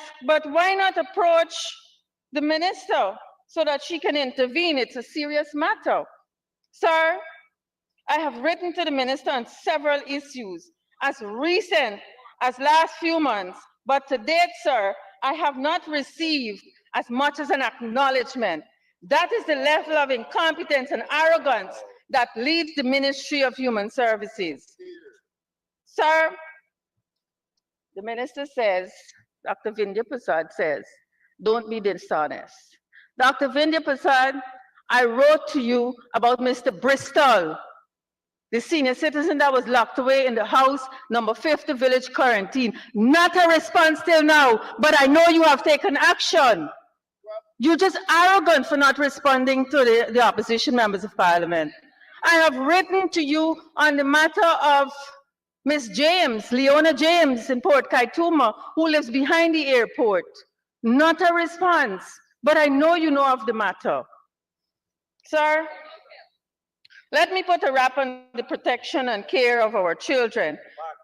asked, but why not approach the minister so that she can intervene? It's a serious matter. Sir, I have written to the minister on several issues as recent as last few months, but to date, sir, I have not received as much as an acknowledgement. That is the level of incompetence and arrogance that leads the Ministry of Human Services. Sir, the minister says, Dr. Vindhya Prasad says, don't be dishonest. Dr. Vindhya Prasad, I wrote to you about Mr. Bristol, the senior citizen that was locked away in the house, number 50 Village Quarantine. Not a response till now, but I know you have taken action. You're just arrogant for not responding to the opposition members of parliament. I have written to you on the matter of Miss James, Leona James in Port Kaituma, who lives behind the airport. Not a response, but I know you know of the matter. Sir, let me put a wrap on the protection and care of our children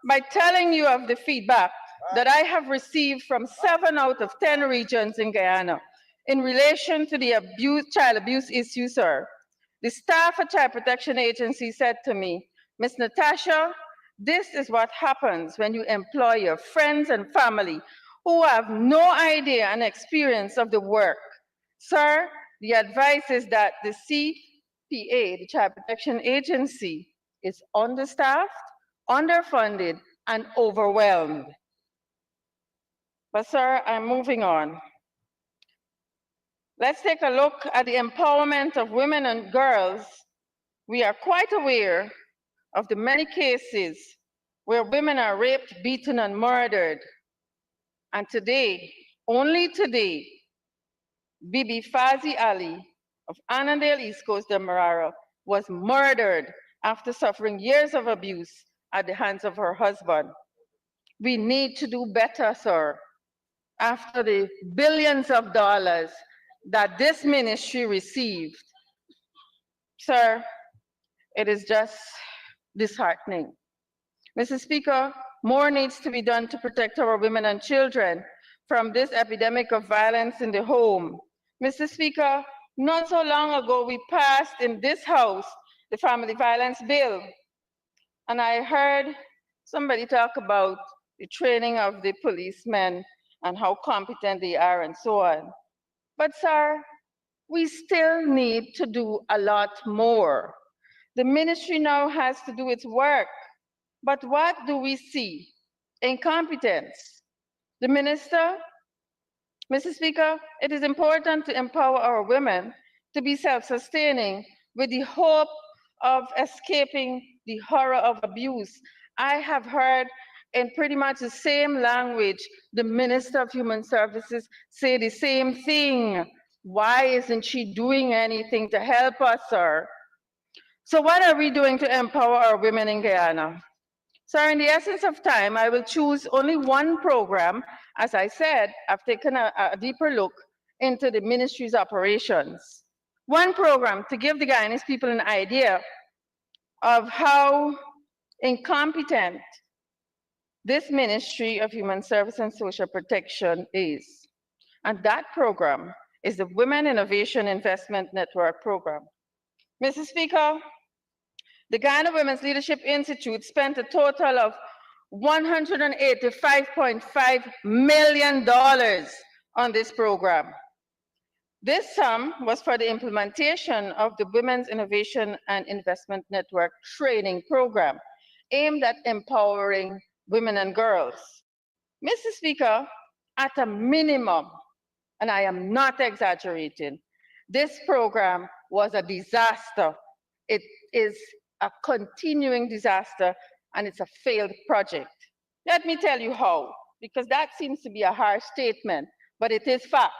by telling you of the feedback that I have received from 7 out of 10 regions in Guyana in relation to the child abuse issue, sir. The staff at Child Protection Agency said to me, Ms. Natasha, this is what happens when you employ your friends and family who have no idea and experience of the work. Sir, the advice is that the CPA, the Child Protection Agency, is understaffed, underfunded, and overwhelmed. But sir, I'm moving on. Let's take a look at the empowerment of women and girls. We are quite aware of the many cases where women are raped, beaten, and murdered. And today, only today, Bibi Fazi Ali of Annandale, East Coast, Demerara, was murdered after suffering years of abuse at the hands of her husband. We need to do better, sir. After the billions of dollars that this ministry received, sir, it is just disheartening. Mr. Speaker, more needs to be done to protect our women and children from this epidemic of violence in the home. Mr. Speaker, not so long ago, we passed in this House the Family Violence Bill. And I heard somebody talk about the training of the policemen and how competent they are and so on. But sir, we still need to do a lot more. The ministry now has to do its work. But what do we see? Incompetence. The minister, Mr. Speaker, it is important to empower our women to be self-sustaining with the hope of escaping the horror of abuse. I have heard in pretty much the same language the Minister of Human Services say the same thing. Why isn't she doing anything to help us, sir? So what are we doing to empower our women in Guyana? Sir, in the essence of time, I will choose only one program. As I said, I've taken a deeper look into the ministry's operations. One program to give the Guyanese people an idea of how incompetent this Ministry of Human Service and Social Protection is. And that program is the Women Innovation Investment Network program. Mr. Speaker, the Guyana Women's Leadership Institute spent a total of $185.5 million on this program. This sum was for the implementation of the Women's Innovation and Investment Network training program aimed at empowering women and girls. Mr. Speaker, at a minimum, and I am not exaggerating, this program was a disaster. It is a continuing disaster, and it's a failed project. Let me tell you how, because that seems to be a harsh statement, but it is facts.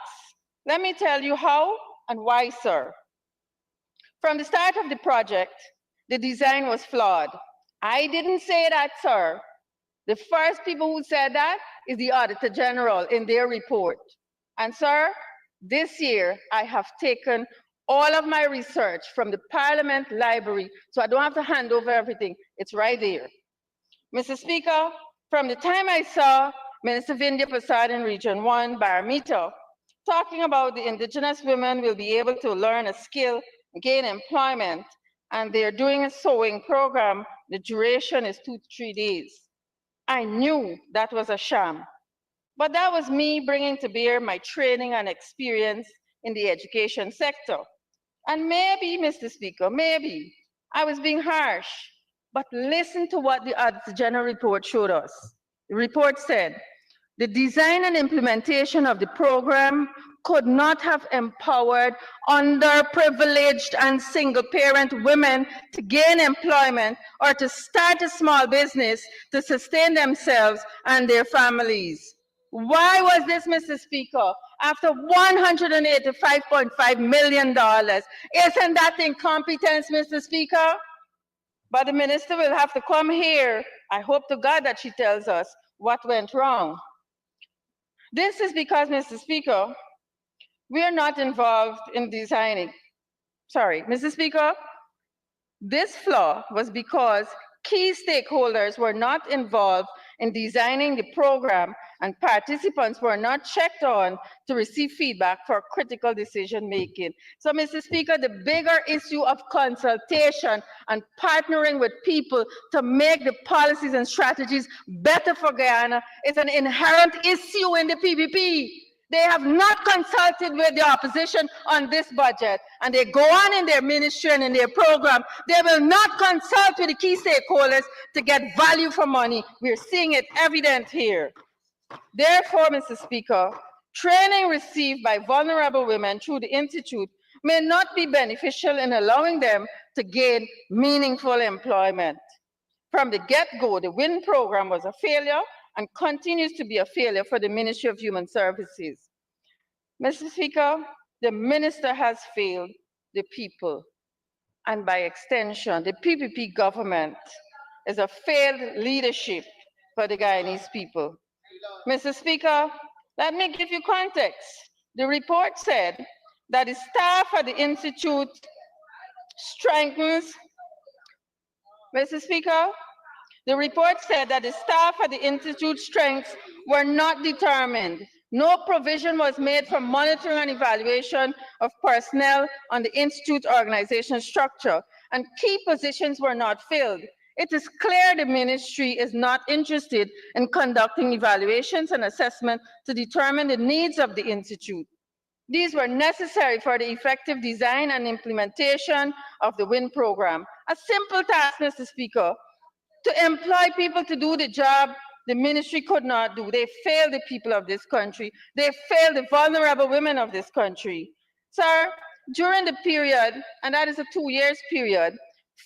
Let me tell you how and why, sir. From the start of the project, the design was flawed. I didn't say that, sir. The first people who said that is the Auditor General in their report. And sir, this year I have taken all of my research from the Parliament Library, so I don't have to hand over everything. It's right there. Mr. Speaker, from the time I saw Minister Vindhya Prasad in Region 1, Barometer, talking about the indigenous women will be able to learn a skill, gain employment, and they're doing a sewing program. The duration is 2 to 3 days. I knew that was a sham, but that was me bringing to bear my training and experience in the education sector. And maybe, Mr. Speaker, maybe I was being harsh, but listen to what the Auditor General report showed us. The report said, the design and implementation of the program could not have empowered underprivileged and single-parent women to gain employment or to start a small business to sustain themselves and their families. Why was this, Mr. Speaker? After $185.5 million. Isn't that incompetence, Mr. Speaker? But the minister will have to come here. I hope to God that she tells us what went wrong. This is because, Mr. Speaker, we are not involved in designing. Sorry, Mr. Speaker, this flaw was because key stakeholders were not involved in designing the program and participants were not checked on to receive feedback for critical decision making. So, Mr. Speaker, the bigger issue of consultation and partnering with people to make the policies and strategies better for Guyana is an inherent issue in the PPP. They have not consulted with the opposition on this budget, and they go on in their ministry and in their program. They will not consult with the key stakeholders to get value for money. We're seeing it evident here. Therefore, Mr. Speaker, training received by vulnerable women through the Institute may not be beneficial in allowing them to gain meaningful employment. From the get-go, the WIN program was a failure and continues to be a failure for the Ministry of Human Services. Mr. Speaker, the minister has failed the people, and by extension, the PPP government is a failed leadership for the Guyanese people. Mr. Speaker, let me give you context. The report said that the staff at the Institute strengthens. Mr. Speaker, the report said that the staff at the Institute's strengths were not determined. No provision was made for monitoring and evaluation of personnel on the Institute's organizational structure, and key positions were not filled. It is clear the ministry is not interested in conducting evaluations and assessment to determine the needs of the Institute. These were necessary for the effective design and implementation of the WIN program. A simple task, Mr. Speaker, to employ people to do the job the ministry could not do. They failed the people of this country. They failed the vulnerable women of this country. Sir, during the period, and that is a 2 years period,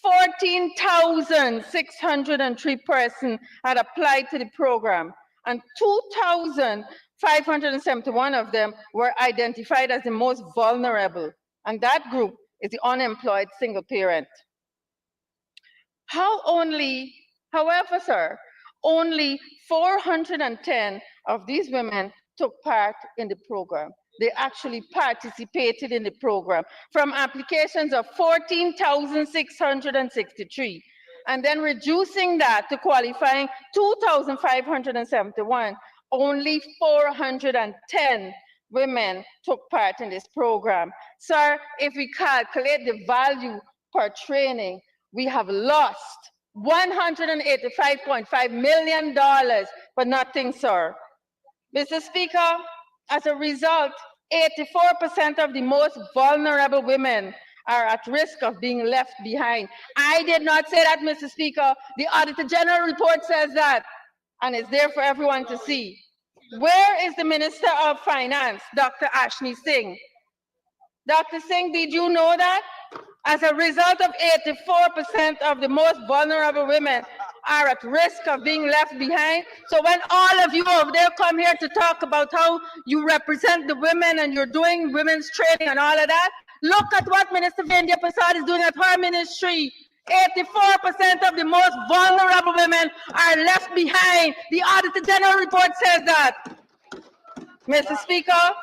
14,603 persons had applied to the program, and 2,571 of them were identified as the most vulnerable, and that group is the unemployed single parent. However, sir, only 410 of these women took part in the program. They actually participated in the program from applications of 14,663. And then reducing that to qualifying 2,571, only 410 women took part in this program. Sir, if we calculate the value per training, we have lost $185.5 million for nothing, sir. Mr. Speaker, as a result, 84% of the most vulnerable women are at risk of being left behind. I did not say that, Mr. Speaker. The Auditor General report says that, and it's there for everyone to see. Where is the Minister of Finance, Dr. Ashley Singh? Dr. Singh, did you know that? As a result of 84% of the most vulnerable women are at risk of being left behind. So when all of you over there come here to talk about how you represent the women and you're doing women's training and all of that, look at what Minister Vindhya Prasad is doing at her ministry. 84% of the most vulnerable women are left behind. The Auditor General report says that. Mr. Speaker,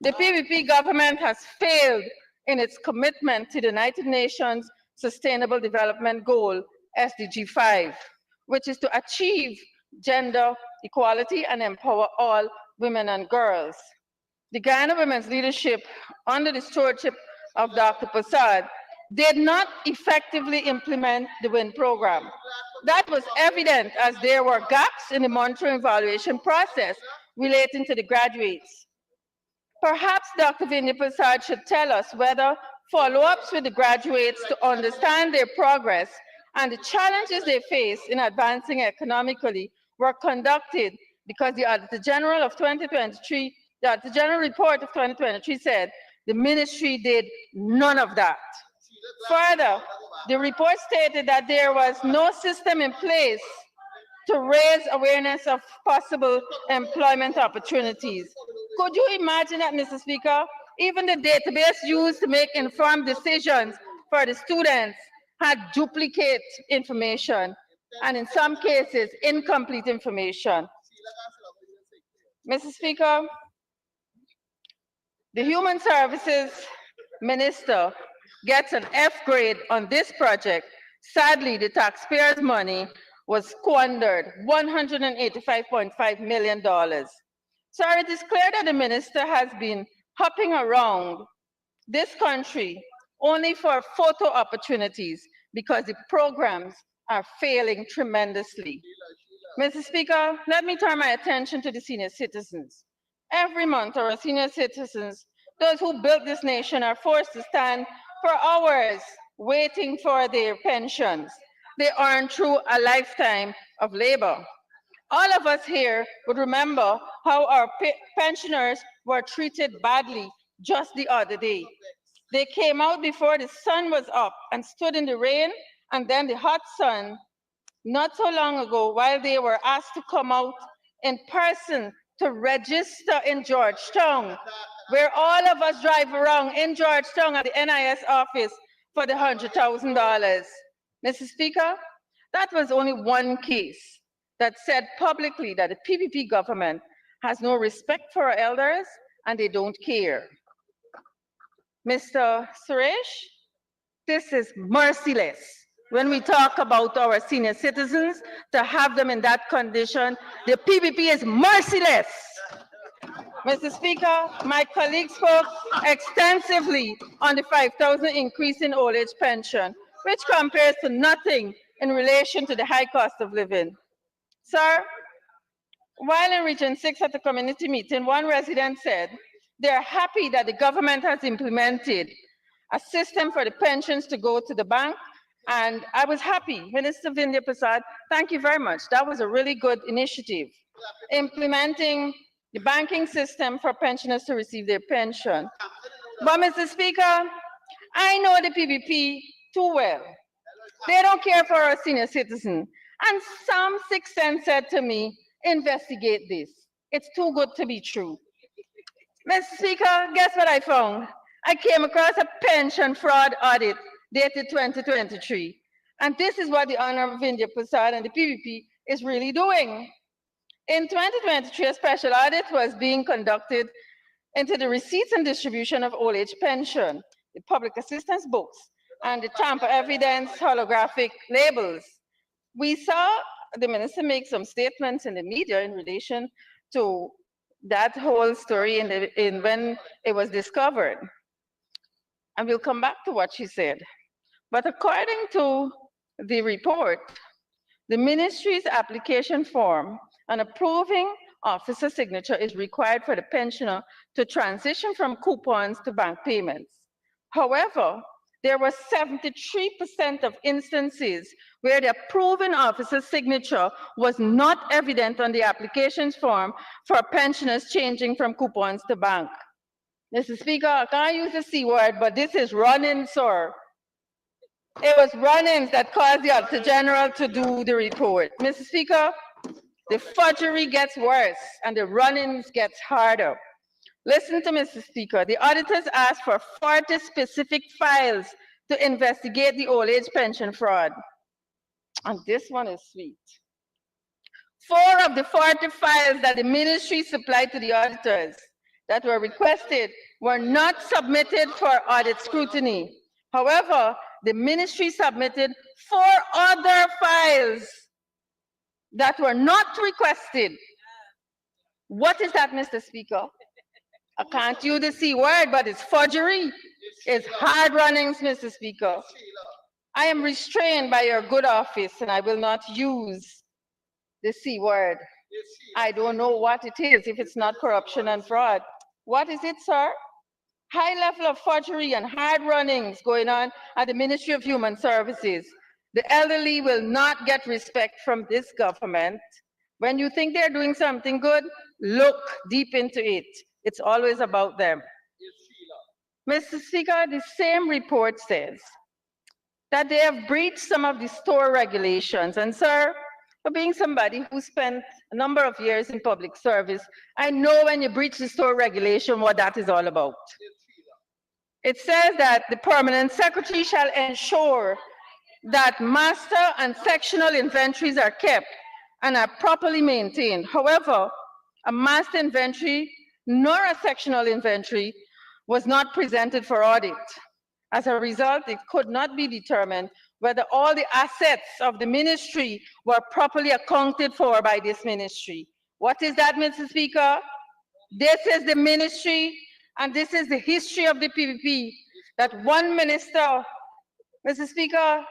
the PPP government has failed in its commitment to the United Nations Sustainable Development Goal, SDG 5, which is to achieve gender equality, and empower all women and girls. The Ghana Women's Leadership, under the stewardship of Dr. Prasad, did not effectively implement the WIN program. That was evident as there were gaps in the monitoring evaluation process relating to the graduates. Perhaps Dr. Vindya Prasad should tell us whether follow-ups with the graduates to understand their progress and the challenges they face in advancing economically were conducted, because the Auditor General of 2023, the Auditor General report of 2023 said the ministry did none of that. Further, the report stated that there was no system in place to raise awareness of possible employment opportunities. Could you imagine that, Mr. Speaker? Even the database used to make informed decisions for the students had duplicate information, and in some cases, incomplete information. Mr. Speaker, the Human Services Minister gets an F grade on this project. Sadly, the taxpayers' money was squandered, $185.5 million. So it is clear that the minister has been hopping around this country only for photo opportunities because the programs are failing tremendously. Mr. Speaker, let me turn my attention to the senior citizens. Every month, our senior citizens, those who built this nation, are forced to stand for hours waiting for their pensions they earn through a lifetime of labor. All of us here would remember how our pensioners were treated badly just the other day. They came out before the sun was up and stood in the rain and then the hot sun not so long ago while they were asked to come out in person to register in Georgetown, where all of us drive around in Georgetown at the NIS office for the $100,000. Mr. Speaker, that was only one case that said publicly that the PPP government has no respect for our elders and they don't care. Mr. Suresh, this is merciless. When we talk about our senior citizens, to have them in that condition, the PPP is merciless. Mr. Speaker, my colleague spoke extensively on the 5,000 increase in old age pension, which compares to nothing in relation to the high cost of living. Sir, while in Region 6 at the community meeting, one resident said they're happy that the government has implemented a system for the pensions to go to the bank, and I was happy. Minister Vindya Prasad, thank you very much. That was a really good initiative, implementing the banking system for pensioners to receive their pension. But Mr. Speaker, I know the PPP too well. They don't care for our senior citizens. And some sixth sense said to me, investigate this. It's too good to be true. Mr. Speaker, guess what I found? I came across a pension fraud audit dated 2023. And this is what the Honorable Vindya Prasad and the PPP is really doing. In 2023, a special audit was being conducted into the receipts and distribution of old age pension, the public assistance books, and the tamper evidence holographic labels. We saw the minister make some statements in the media in relation to that whole story when it was discovered. And we'll come back to what she said. But according to the report, the ministry's application form and approving officer signature is required for the pensioner to transition from coupons to bank payments. However, there were 73% of instances where the approving officer's signature was not evident on the application form for pensioners changing from coupons to bank. Mr. Speaker, I can't use the C word, but this is run-ins, sir. It was run-ins that caused the Auditor General to do the report. Mr. Speaker, the fudgery gets worse and the run-ins gets harder. Listen to Mr. Speaker. The auditors asked for 40 specific files to investigate the old age pension fraud. And this one is sweet. 4 of the 40 files that the ministry supplied to the auditors that were requested were not submitted for audit scrutiny. However, the ministry submitted 4 other files that were not requested. What is that, Mr. Speaker? I can't use the C word, but it's forgery. It's hard runnings, Mr. Speaker. I am restrained by your good office and I will not use the C word. I don't know what it is if it's not corruption and fraud. What is it, sir? High level of forgery and hard runnings going on at the Ministry of Human Services. The elderly will not get respect from this government. When you think they're doing something good, look deep into it. It's always about them. Mr. Speaker, the same report says that they have breached some of the store regulations. And sir, for being somebody who spent a number of years in public service, I know when you breach the store regulation what that is all about. It says that the permanent secretary shall ensure that master and sectional inventories are kept and are properly maintained. However, a master inventory nor a sectional inventory was not presented for audit. As a result, it could not be determined whether all the assets of the ministry were properly accounted for by this ministry. What is that, Mr. Speaker? This is the ministry and this is the history of the PPP, that one minister, Mr. Speaker,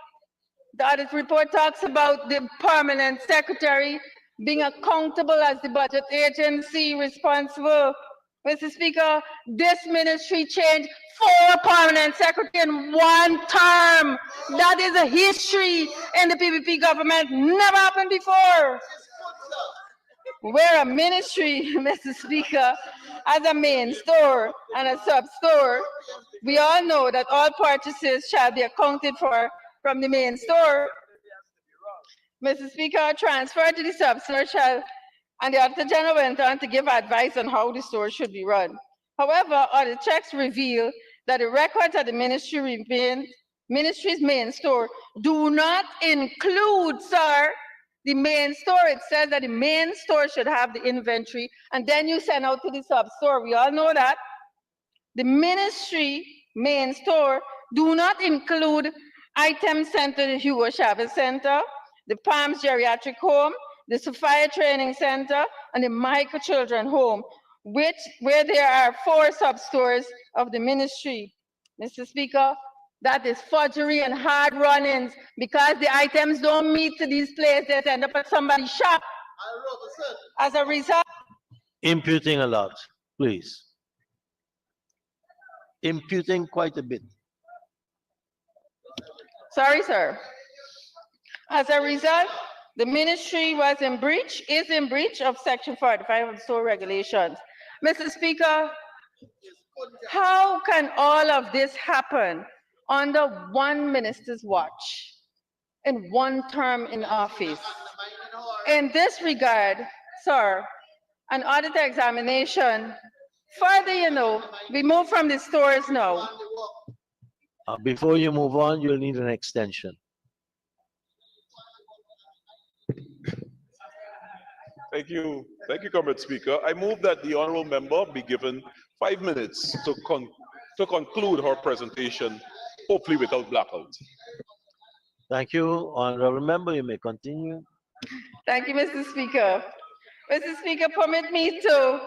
the audit report talks about the permanent secretary being accountable as the budget agency responsible. Mr. Speaker, this ministry changed 4 permanent secretaries in 1 term. That is a history in the PPP government. Never happened before. Where a ministry, Mr. Speaker, has a main store and a sub-store, we all know that all purchases shall be accounted for from the main store. Mr. Speaker, transfer to the sub-store shall, and the Auditor General went on to give advice on how the store should be run. However, audit checks reveal that the records of the ministry's main store do not include, sir, the main store. It says that the main store should have the inventory, and then you send out to the sub-store. We all know that. The ministry main store do not include items sent to the Hugo Chavez Center, the Palms Geriatric Home, the Sophia Training Center, and the Michael Children Home, where there are 4 sub-stores of the ministry. Mr. Speaker, that is forgery and hard runnings because the items don't meet to these places, they end up at somebody's shop. As a result, Imputing a lot, please. Imputing quite a bit. sorry, sir. As a result, the ministry is in breach of Section 45 of the store regulations. Mr. Speaker, how can all of this happen under one minister's watch in 1 term in office? In this regard, sir, an auditor examination, further, we move from the stores now. Before you move on, you'll need an extension. Thank you, Comrade Speaker. I move that the honourable member be given 5 minutes to conclude her presentation, hopefully without blackout. Thank you, honourable member. You may continue. Thank you, Mr. Speaker. Mr. Speaker, permit me to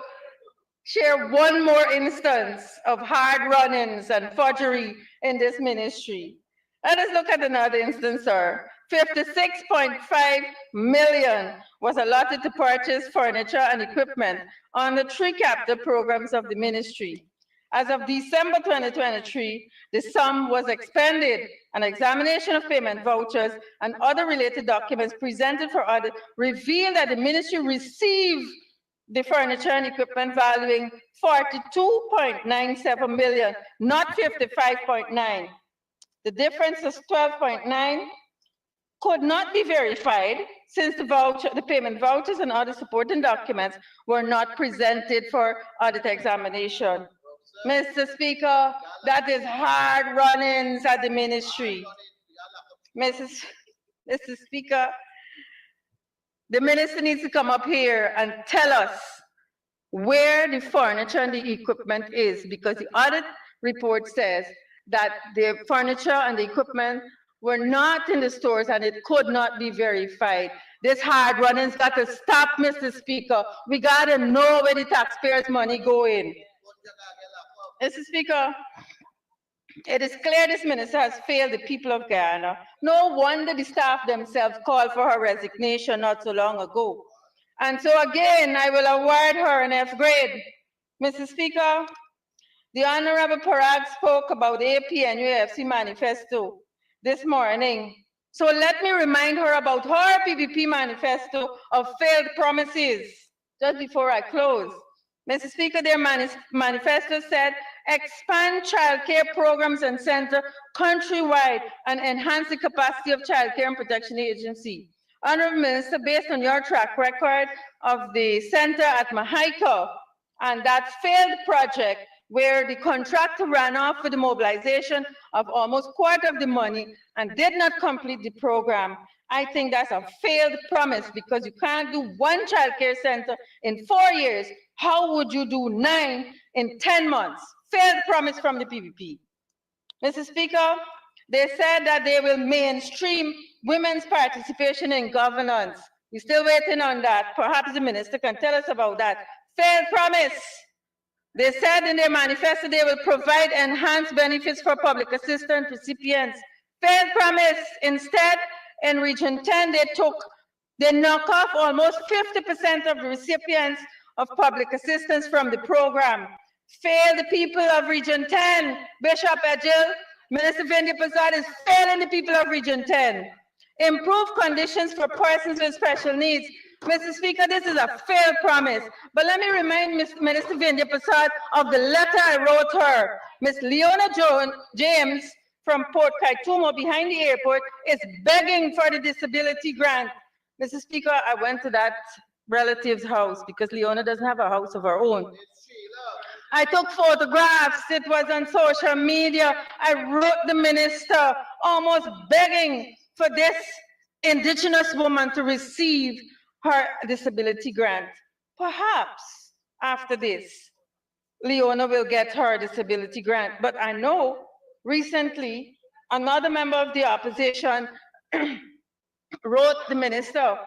share one more instance of hard run-ins and forgery in this ministry. Let us look at another instance, sir. 56.5 million was allotted to purchase furniture and equipment on the 3 capital programs of the ministry. As of December 2023, the sum was expended. An examination of payment vouchers and other related documents presented for audit revealed that the ministry received the furniture and equipment valuing 42.97 million, not 55.9. The difference is 12.9 could not be verified since the payment vouchers and other supporting documents were not presented for audit examination. Mr. Speaker, that is hard run-ins at the ministry. Mr. Speaker, the minister needs to come up here and tell us where the furniture and the equipment is, because the audit report says that the furniture and the equipment were not in the stores and it could not be verified. This hard running's got to stop, Mr. Speaker. We got to know where the taxpayers' money going. Mr. Speaker, it is clear this minister has failed the people of Guyana. No wonder the staff themselves called for her resignation not so long ago. And so again, I will award her an F grade. Mr. Speaker, the Honorable Parag spoke about the AP and UFC manifesto this morning. So let me remind her about her PVP manifesto of failed promises just before I close. Mr. Speaker, their manifesto said, expand childcare programs and centers countrywide and enhance the capacity of childcare and protection agency. Honorable Minister, based on your track record of the center at Mahaika and that failed project where the contractor ran off with the mobilization of almost quarter of the money and did not complete the program, I think that's a failed promise because you can't do one child care center in 4 years. How would you do 9 in 10 months? Failed promise from the PVP. Mr. Speaker, they said that they will mainstream women's participation in governance. We're still waiting on that. Perhaps the minister can tell us about that. Failed promise. They said in their manifesto they will provide enhanced benefits for public assistance recipients. Failed promise. Instead, in Region 10, they knock off almost 50% of the recipients of public assistance from the program. Fail the people of Region 10. Bishop Edgil, Minister Vindhya Prasad is failing the people of Region 10. Improve conditions for persons with special needs. Mr. Speaker, this is a failed promise. But let me remind Minister Vindhya Prasad of the letter I wrote her. Ms. Leona James from Port Kaitumo behind the airport is begging for the disability grant. Mr. Speaker, I went to that relative's house because Leona doesn't have a house of her own. I took photographs. It was on social media. I wrote the minister almost begging for this indigenous woman to receive her disability grant. Perhaps after this, Leona will get her disability grant. But I know recently another member of the opposition wrote the minister,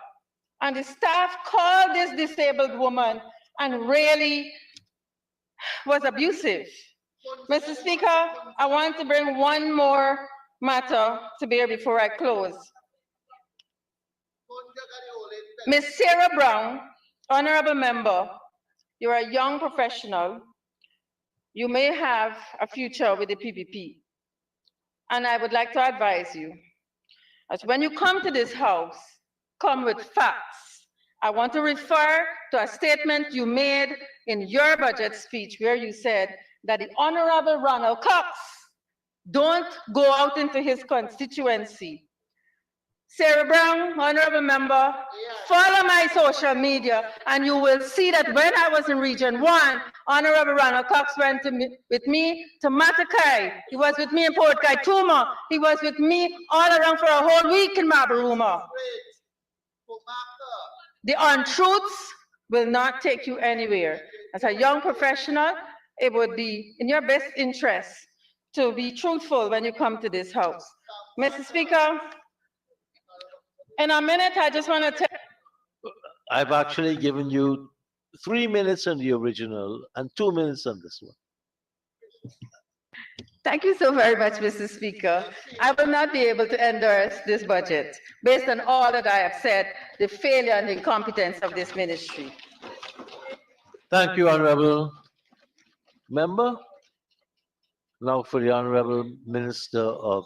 and the staff called this disabled woman and really was abusive. Mr. Speaker, I want to bring one more matter to bear before I close. Ms. Sarah Brown, honorable member, you're a young professional. You may have a future with the PVP. And I would like to advise you, as when you come to this house, come with facts. I want to refer to a statement you made in your budget speech where you said that the Honorable Ronald Cox don't go out into his constituency. Sarah Brown, honorable member, follow my social media and you will see that when I was in Region 1, Honorable Ronald Cox went with me to Matakai. He was with me in Port Kaitumo. He was with me all around for a whole week in Mabaruma. The untruths will not take you anywhere. As a young professional, it would be in your best interest to be truthful when you come to this house. Mr. Speaker, in a minute, I just want to tell. I've actually given you 3 minutes on the original and 2 minutes on this one. Thank you so very much, Mr. Speaker. I will not be able to endorse this budget based on all that I have said, the failure and incompetence of this ministry. Thank you, honorable member. Now for the honorable Minister of